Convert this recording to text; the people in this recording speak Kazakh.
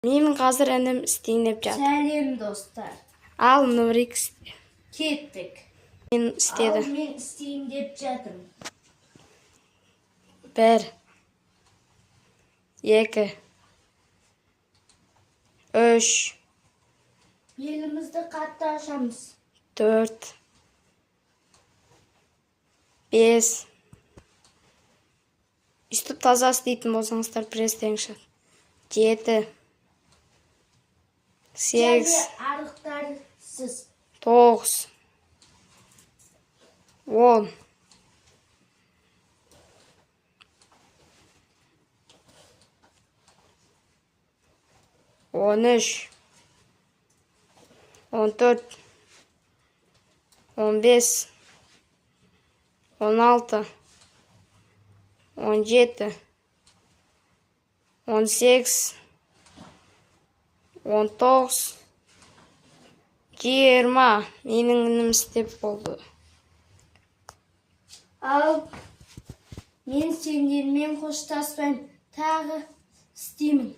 Менің қазір інім істейін деп жатыр. Сәлем достар. Ал Нұрик Кеттік. мен істеді. Ал мен істейін деп жатырмын. 1 2 3 Белімізді қатты ашамыз. 4 5 Үстіп таза істейтін болсаңыздар пресстеңші. 7 Және 8 арықтарсыз. 9 10 13 14 15 16 17 18 19 20 Менің інім істеп болды. Ал мен сендермен қоштаспаймын. Тағы істеймін.